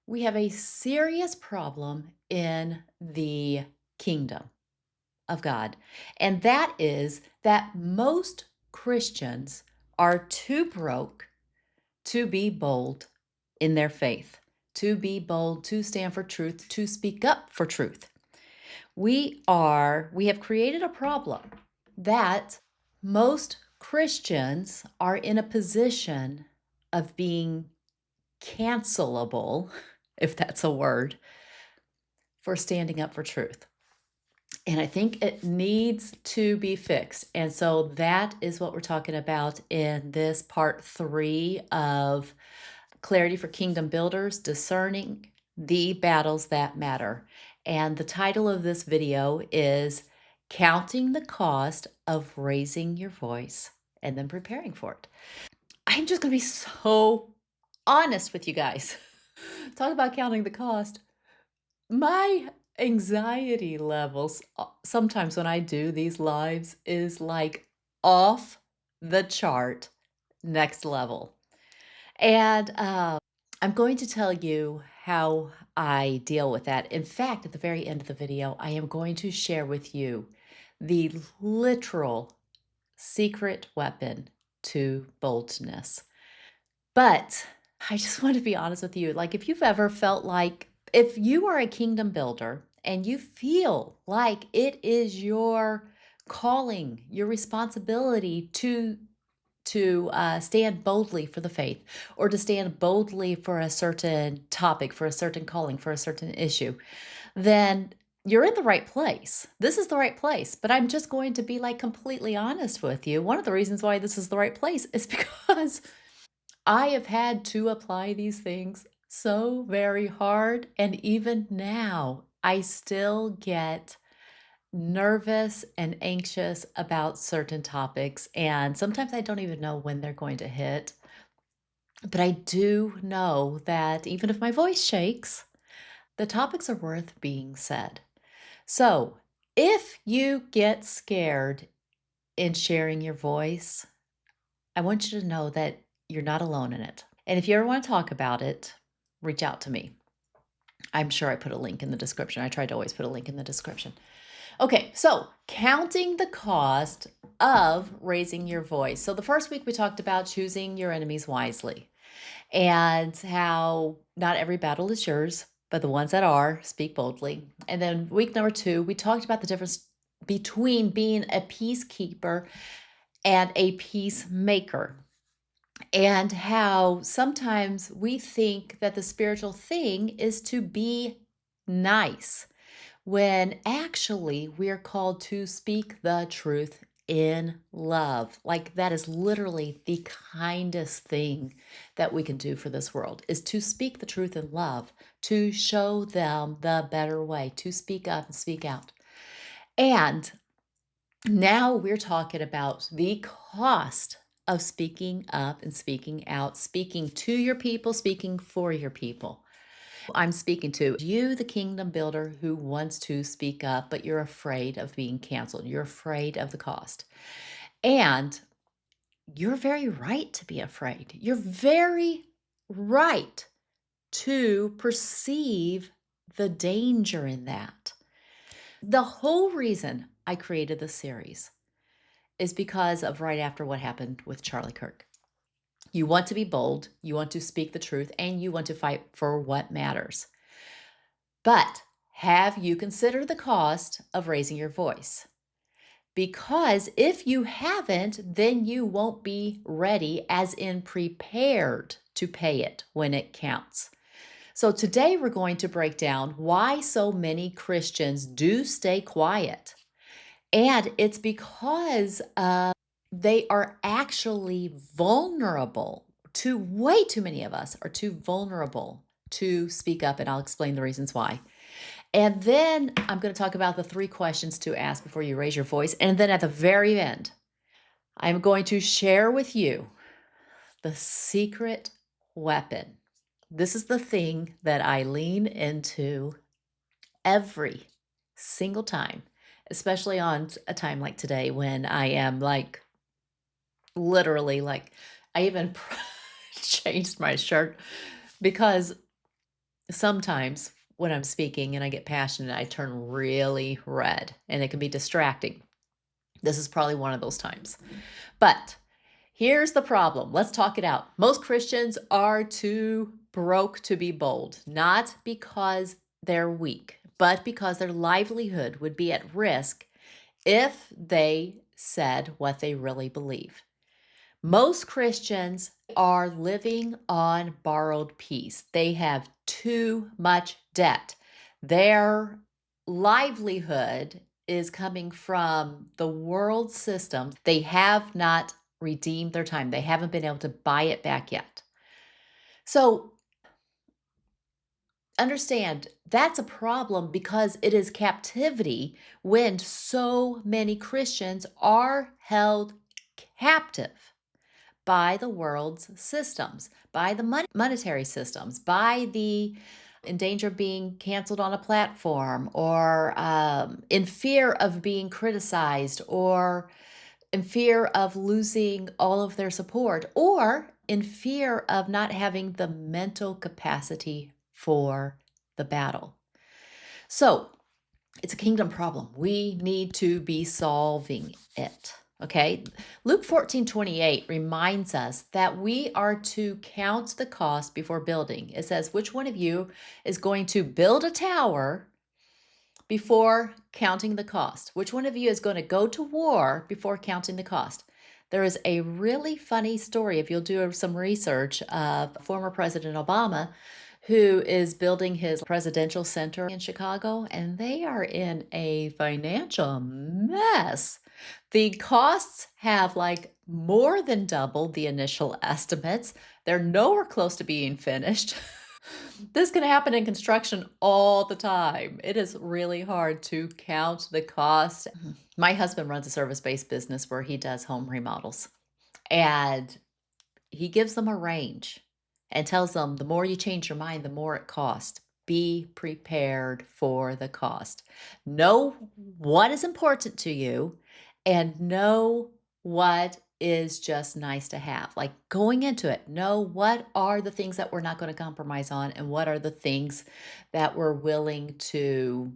We have a serious problem in the kingdom of God, and that is that most Christians are too broke to be bold in their faith, to be bold, to stand for truth, to speak up for truth. We have created a problem that most Christians are in a position of being cancelable, if that's a word, for standing up for truth. And I think it needs to be fixed. And so that is what we're talking about in this part 3 of Clarity for Kingdom Builders, Discerning the Battles That Matter. And the title of this video is Counting the Cost of Raising Your Voice and then Preparing for It. I'm just going to be so honest with you guys. Talk about counting the cost. My anxiety levels, sometimes when I do these lives is like off the chart, next level. And I'm going to tell you how I deal with that. In fact, at the very end of the video, I am going to share with you the literal secret weapon to boldness. But I just want to be honest with you. Like, if you've ever felt like, if you are a kingdom builder and you feel like it is your calling, your responsibility to stand boldly for the faith, or to stand boldly for a certain topic, for a certain calling, for a certain issue, then you're in the right place. This is the right place. But I'm just going to be like completely honest with you. One of the reasons why this is the right place is because I have had to apply these things so very hard, and even now, I still get nervous and anxious about certain topics, and sometimes I don't even know when they're going to hit. But I do know that even if my voice shakes, the topics are worth being said. So, if you get scared in sharing your voice, I want you to know that you're not alone in it. And if you ever want to talk about it, reach out to me. I'm sure I put a link in the description. I try to always put a link in the description. Okay, so counting the cost of raising your voice. So the first week we talked about choosing your enemies wisely and how not every battle is yours, but the ones that are, speak boldly. And then week number 2, we talked about the difference between being a peacekeeper and a peacemaker, and how sometimes we think that the spiritual thing is to be nice, when actually we are called to speak the truth in love. Like, that is literally the kindest thing that we can do for this world, is to speak the truth in love, to show them the better way, to speak up and speak out. And now we're talking about the cost of speaking up and speaking out, speaking to your people, speaking for your people. I'm speaking to you, the kingdom builder who wants to speak up, but you're afraid of being canceled. You're afraid of the cost. And you're very right to be afraid. You're very right to perceive the danger in that. The whole reason I created this series is because of right after what happened with Charlie Kirk. You want to be bold, you want to speak the truth, and you want to fight for what matters. But have you considered the cost of raising your voice? Because if you haven't, then you won't be ready, as in prepared, to pay it when it counts. So today we're going to break down why so many Christians do stay quiet. And it's because they are actually vulnerable. Way too many of us are too vulnerable to speak up, and I'll explain the reasons why. And then I'm going to talk about the 3 questions to ask before you raise your voice. And then at the very end, I'm going to share with you the secret weapon. This is the thing that I lean into every single time, especially on a time like today when I am like literally like, I even changed my shirt because Sometimes when I'm speaking and I get passionate, I turn really red and it can be distracting. This is probably one of those times. But here's the problem. Let's talk it out. Most Christians are too broke to be bold, not because they're weak, but because their livelihood would be at risk if they said what they really believe. Most Christians are living on borrowed peace. They have too much debt. Their livelihood is coming from the world system. They have not redeemed their time. They haven't been able to buy it back yet. So understand that's a problem because it is captivity when so many Christians are held captive by the world's systems, by the monetary systems, by the in danger of being canceled on a platform, or in fear of being criticized, or in fear of losing all of their support, or in fear of not having the mental capacity for the battle. So it's a kingdom problem. We need to be solving it. Okay. Luke 14:28 reminds us that we are to count the cost before building. It says, which one of you is going to build a tower before counting the cost? Which one of you is going to go to war before counting the cost? There is a really funny story, if you'll do some research, of former President Obama, who is building his presidential center in Chicago, and they are in a financial mess. The costs have like more than doubled the initial estimates. They're nowhere close to being finished. This can happen in construction all the time. It is really hard to count the cost. My husband runs a service-based business where he does home remodels, and he gives them a range and tells them the more you change your mind, the more it costs. Be prepared for the cost. Know what is important to you and know what is just nice to have. Like going into it, know what are the things that we're not going to compromise on and what are the things that we're willing to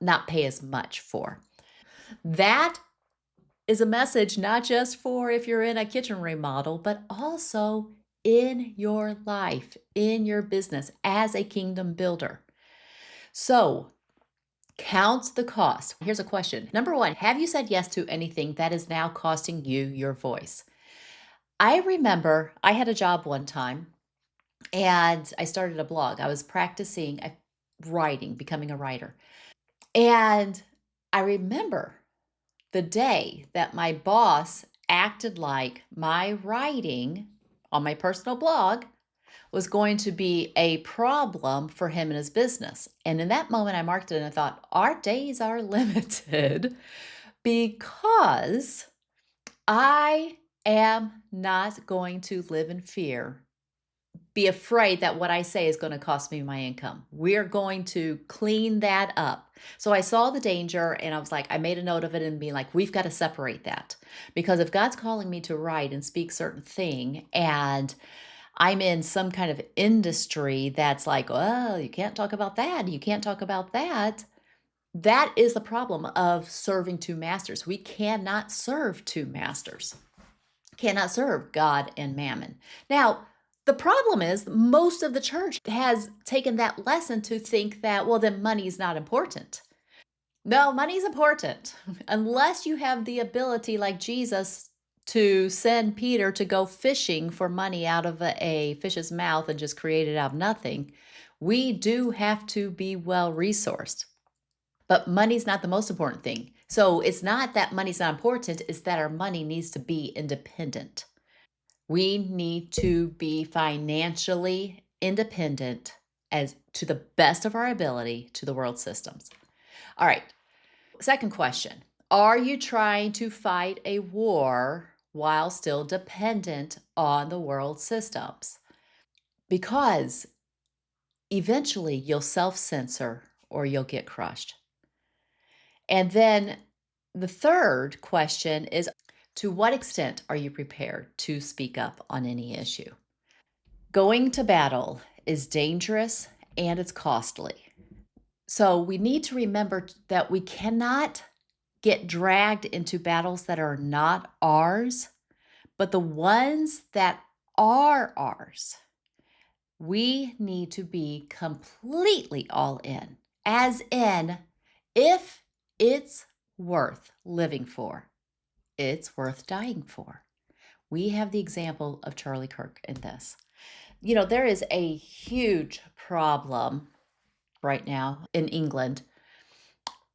not pay as much for. That is a message not just for if you're in a kitchen remodel, but also in your life, in your business as a kingdom builder. So count the cost. Here's a question. Number one, have you said yes to anything that is now costing you your voice? I remember I had a job one time and I started a blog. I was practicing writing, becoming a writer. And I remember the day that my boss acted like my writing on my personal blog was going to be a problem for him and his business. And in that moment, I marked it and I thought, our days are limited because I am not going to live in fear, be afraid that what I say is going to cost me my income. We're going to clean that up. So I saw the danger and I was like, I made a note of it and being like, we've got to separate that. Because if God's calling me to write and speak certain thing and I'm in some kind of industry that's like, well, you can't talk about that. You can't talk about that. That is the problem of serving two masters. We cannot serve two masters, cannot serve God and mammon. Now, the problem is most of the church has taken that lesson to think that, well, then money is not important. No, money's important. Unless you have the ability, like Jesus, to send Peter to go fishing for money out of a fish's mouth and just create it out of nothing, we do have to be well resourced. But money's not the most important thing. So it's not that money's not important, it's that our money needs to be independent. We need to be financially independent as to the best of our ability to the world systems. All right. Second question. Are you trying to fight a war while still dependent on the world systems? Because eventually you'll self-censor or you'll get crushed. And then the third question is, to what extent are you prepared to speak up on any issue? Going to battle is dangerous and it's costly. So we need to remember that we cannot get dragged into battles that are not ours, but the ones that are ours, we need to be completely all in, as in, if it's worth living for, it's worth dying for. We have the example of Charlie Kirk in this. There is a huge problem right now in England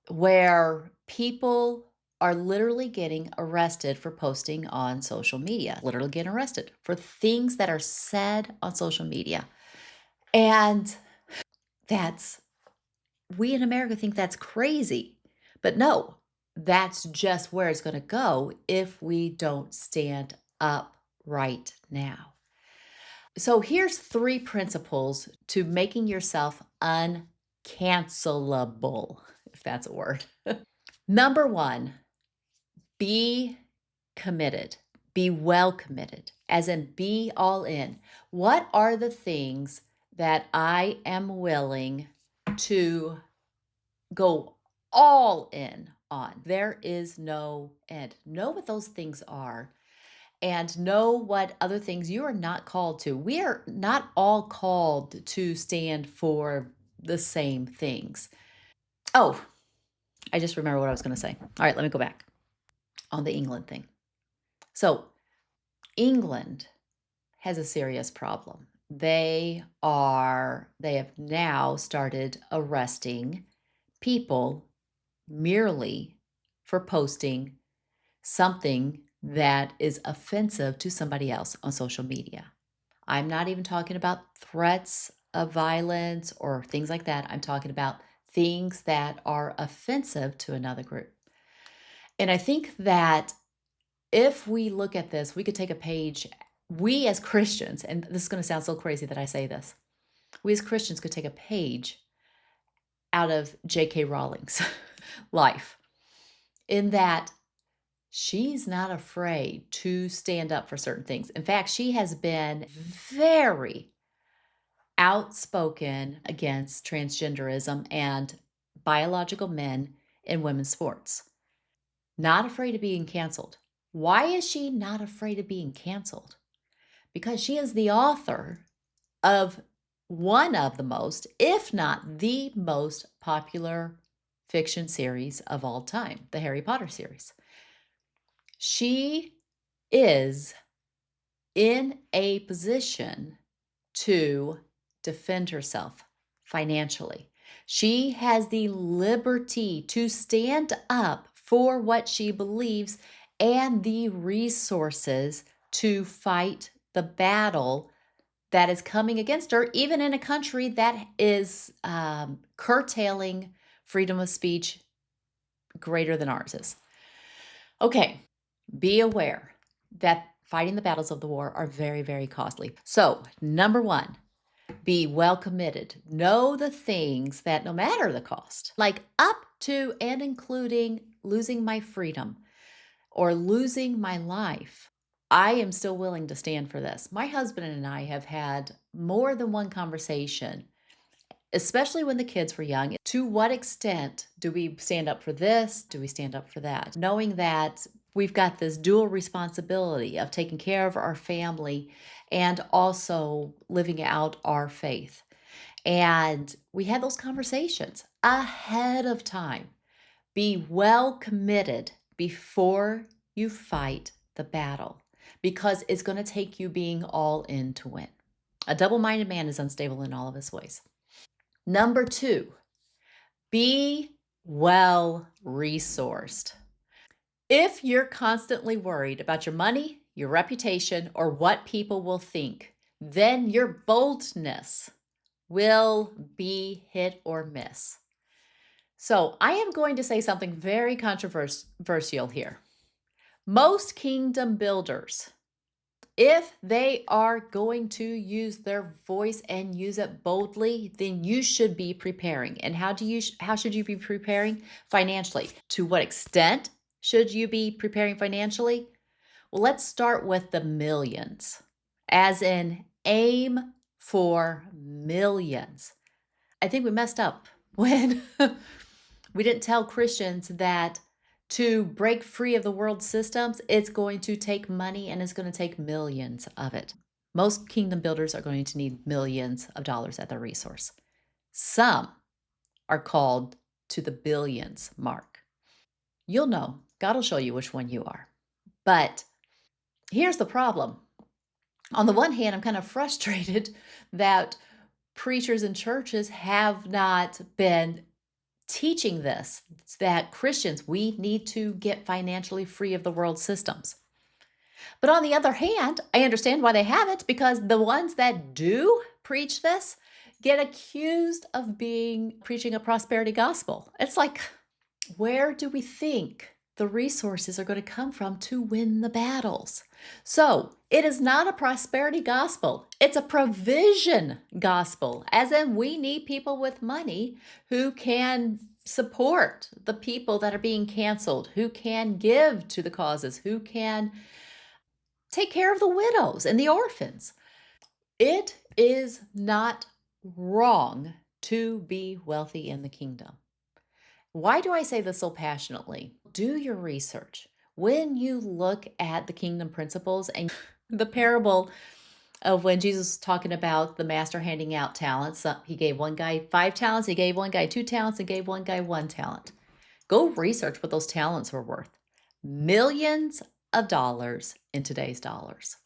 where people are literally getting arrested for posting on social media, literally getting arrested for things that are said on social media. And that's, we in America think that's crazy. But no, that's just where it's going to go if we don't stand up right now. So here's 3 principles to making yourself uncancelable, if that's a word. Number 1, be committed. Be well committed, as in be all in. What are the things that I am willing to go all in on? There is no end. Know what those things are and know what other things you are not called to. We are not all called to stand for the same things. Oh, I just remember what I was going to say. All right, let me go back on the England thing. So, England has a serious problem. They have now started arresting people merely for posting something that is offensive to somebody else on social media. I'm not even talking about threats of violence or things like that. I'm talking about things that are offensive to another group. And I think that if we look at this, we could take a page, we as Christians, and this is going to sound so crazy that I say this, we as Christians could take a page out of J.K. Rowling's life, in that she's not afraid to stand up for certain things. In fact, she has been very outspoken against transgenderism and biological men in women's sports. Not afraid of being canceled. Why is she not afraid of being canceled? Because she is the author of one of the most, if not the most popular fiction series of all time, the Harry Potter series. She is in a position to defend herself financially. She has the liberty to stand up for what she believes and the resources to fight the battle that is coming against her, even in a country that is curtailing freedom of speech greater than ours is. Okay, be aware that fighting the battles of the war are very, very costly. So, number 1, be well committed. Know the things that, no matter the cost, like up to and including losing my freedom or losing my life, I am still willing to stand for this. My husband and I have had more than one conversation, especially when the kids were young. To what extent do we stand up for this? Do we stand up for that? Knowing that we've got this dual responsibility of taking care of our family and also living out our faith. And we had those conversations ahead of time. Be well committed before you fight the battle, because it's going to take you being all in to win. A double-minded man is unstable in all of his ways. Number 2, be well resourced. If you're constantly worried about your money, your reputation, or what people will think, then your boldness will be hit or miss. So I am going to say something very controversial here. Most kingdom builders, if they are going to use their voice and use it boldly, then you should be preparing. And how should you be preparing? Financially. To what extent should you be preparing financially? Well, let's start with the millions, as in aim for millions. I think we messed up when we didn't tell Christians that to break free of the world systems, it's going to take money and it's going to take millions of it. Most kingdom builders are going to need millions of dollars at their resource. Some are called to the billions mark. You'll know. God will show you which one you are. But here's the problem. On the one hand, I'm kind of frustrated that preachers and churches have not been teaching this, that Christians, we need to get financially free of the world systems. But on the other hand, I understand why they haven't, because the ones that do preach this get accused of preaching a prosperity gospel. It's like, where do we think the resources are going to come from to win the battles? So it is not a prosperity gospel. It's a provision gospel, as in we need people with money who can support the people that are being canceled, who can give to the causes, who can take care of the widows and the orphans. It is not wrong to be wealthy in the kingdom. Why do I say this so passionately? Do your research. When you look at the kingdom principles and the parable of when Jesus was talking about the master handing out talents, he gave one guy 5 talents, he gave one guy 2 talents, and gave one guy 1 talent. Go research what those talents were worth. Millions of dollars in today's dollars.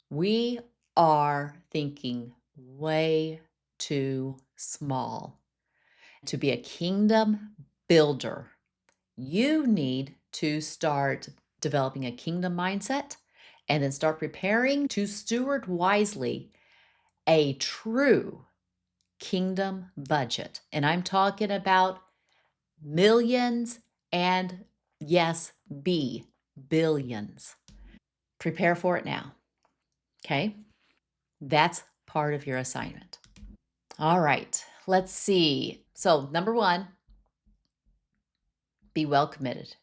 We are thinking way too small. To be a kingdom builder, you need to start developing a kingdom mindset and then start preparing to steward wisely a true kingdom budget. And I'm talking about millions and, yes, billions. Prepare for it now. Okay? That's part of your assignment. All right, let's see. So, number 1, be well committed.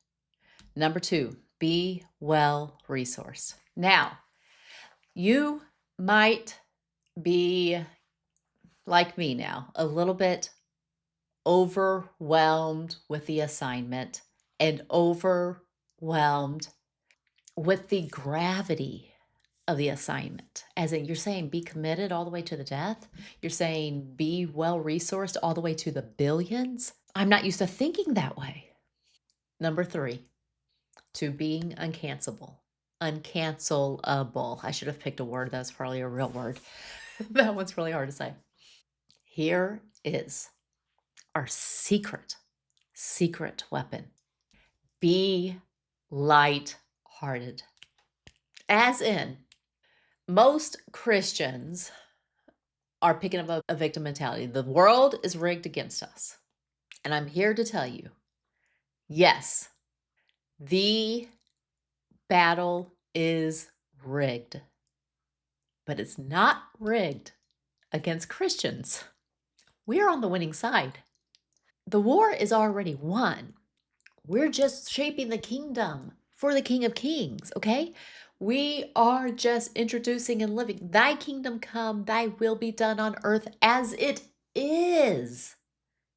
Number 2, be well resourced. Now, you might be like me now, a little bit overwhelmed with the assignment and overwhelmed with the gravity of the assignment. As in, you're saying be committed all the way to the death. You're saying be well resourced all the way to the billions. I'm not used to thinking that way. Number 3, to being uncancelable. Uncancelable. I should have picked a word that's probably a real word. That one's really hard to say. Here is our secret weapon. Be lighthearted. As in, most Christians are picking up a victim mentality. The world is rigged against us. And I'm here to tell you, yes, the battle is rigged, but it's not rigged against Christians. We're on the winning side. The war is already won. We're just shaping the kingdom for the King of Kings, okay? We are just introducing and living. Thy kingdom come, thy will be done on earth as it is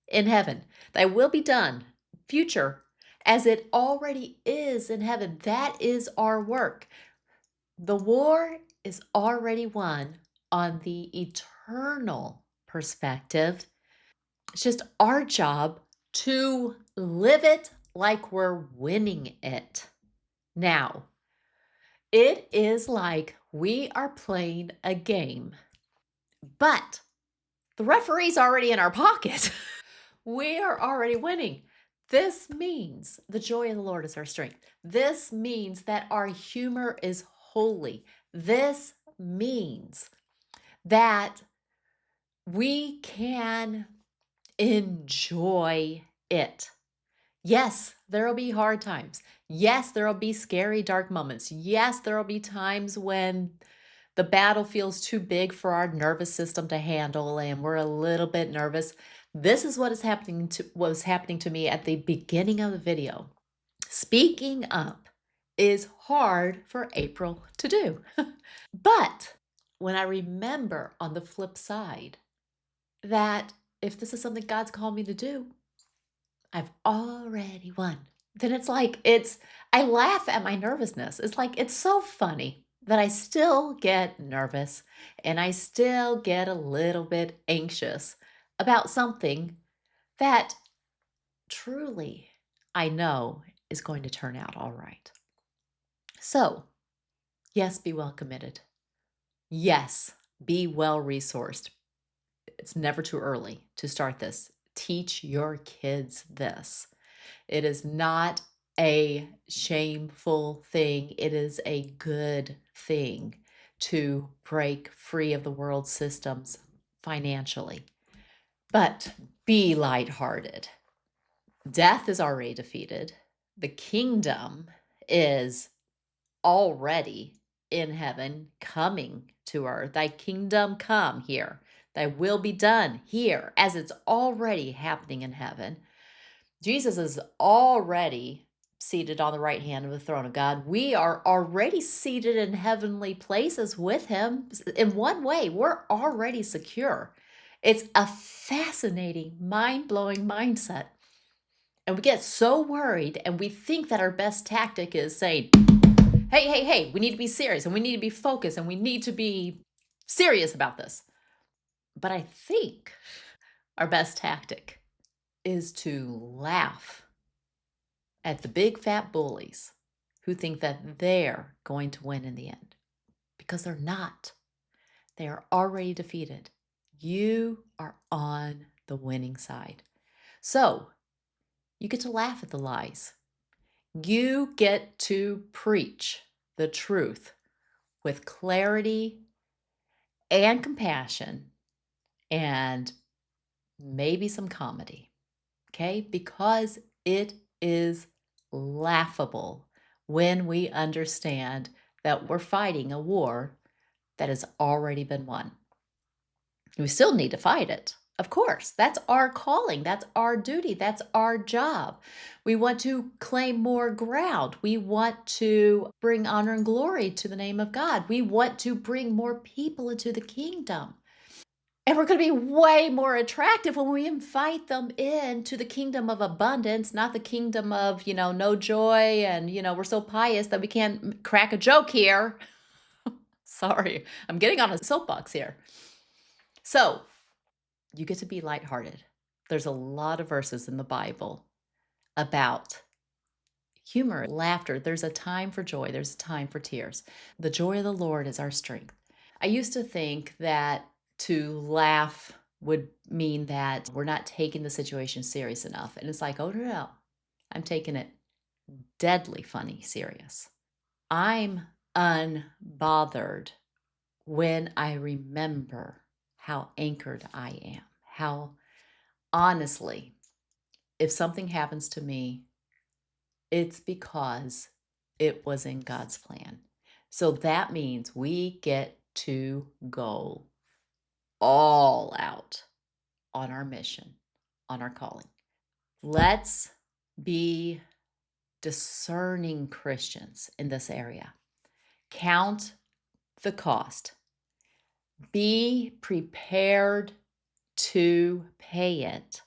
in heaven. Thy will be done, future, as it already is in heaven. That is our work. The war is already won on the eternal perspective. It's just our job to live it like we're winning it. Now, it is like we are playing a game, but the referee's already in our pocket. We are already winning. This means the joy of the Lord is our strength. This means that our humor is holy. This means that we can enjoy it. Yes, there will be hard times. Yes, there will be scary, dark moments. Yes, there will be times when the battle feels too big for our nervous system to handle and we're a little bit nervous. This is what was happening to me at the beginning of the video. Speaking up is hard for April to do. But when I remember on the flip side that if this is something God's called me to do, I've already won. Then I laugh at my nervousness. It's like, it's so funny that I still get nervous and I still get a little bit anxious about something that truly I know is going to turn out all right. So, yes, be well committed. Yes, be well resourced. It's never too early to start this. Teach your kids this. It is not a shameful thing. It is a good thing to break free of the world systems financially. But be lighthearted. Death is already defeated. The kingdom is already in heaven, coming to earth. Thy kingdom come here. Thy will be done here as it's already happening in heaven. Jesus is already seated on the right hand of the throne of God. We are already seated in heavenly places with him. In one way, we're already secure. It's a fascinating, mind-blowing mindset. And we get so worried and we think that our best tactic is saying, hey, we need to be serious and we need to be focused and we need to be serious about this. But I think our best tactic is to laugh at the big fat bullies who think that they're going to win in the end, because they're not. They are already defeated. You are on the winning side. So you get to laugh at the lies. You get to preach the truth with clarity and compassion and maybe some comedy, okay? Because it is laughable when we understand that we're fighting a war that has already been won. We still need to fight it. Of course, that's our calling. That's our duty. That's our job. We want to claim more ground. We want to bring honor and glory to the name of God. We want to bring more people into the kingdom. And we're going to be way more attractive when we invite them into the kingdom of abundance, not the kingdom of, no joy. And, we're so pious that we can't crack a joke here. Sorry, I'm getting on a soapbox here. So you get to be lighthearted. There's a lot of verses in the Bible about humor, laughter. There's a time for joy. There's a time for tears. The joy of the Lord is our strength. I used to think that to laugh would mean that we're not taking the situation serious enough. And it's like, oh, no. I'm taking it deadly funny serious. I'm unbothered when I remember how anchored I am, how honestly, if something happens to me, it's because it was in God's plan. So that means we get to go all out on our mission, on our calling. Let's be discerning Christians in this area. Count the cost. Be prepared to pay it.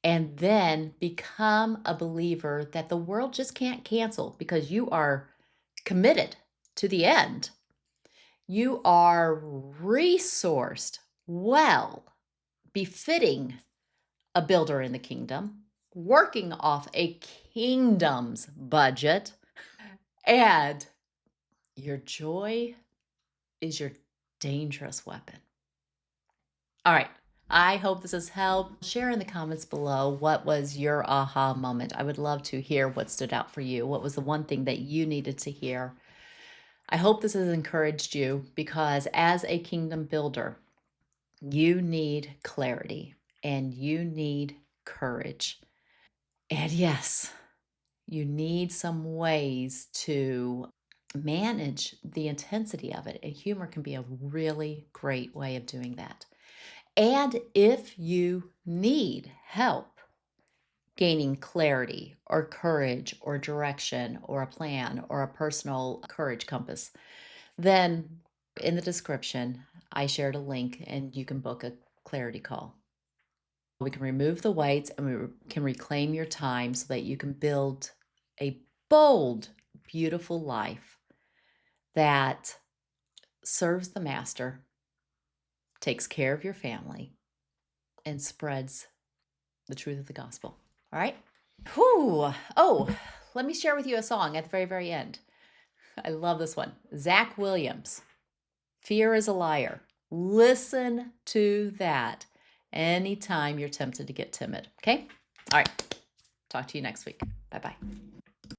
And then become a believer that the world just can't cancel because you are committed to the end. You are resourced well, befitting a builder in the kingdom, working off a kingdom's budget, and your joy is your dangerous weapon. All right. I hope this has helped. Share in the comments below what was your aha moment. I would love to hear what stood out for you. What was the one thing that you needed to hear? I hope this has encouraged you, because as a kingdom builder, you need clarity and you need courage. And yes, you need some ways to manage the intensity of it. And humor can be a really great way of doing that. And if you need help gaining clarity or courage or direction or a plan or a personal courage compass, then in the description, I shared a link and you can book a clarity call. We can remove the weights and we can reclaim your time so that you can build a bold, beautiful life that serves the master, takes care of your family, and spreads the truth of the gospel. All right? Whew. Oh, let me share with you a song at the very, very end. I love this one. Zach Williams, Fear is a Liar. Listen to that anytime you're tempted to get timid. Okay? All right. Talk to you next week. Bye-bye.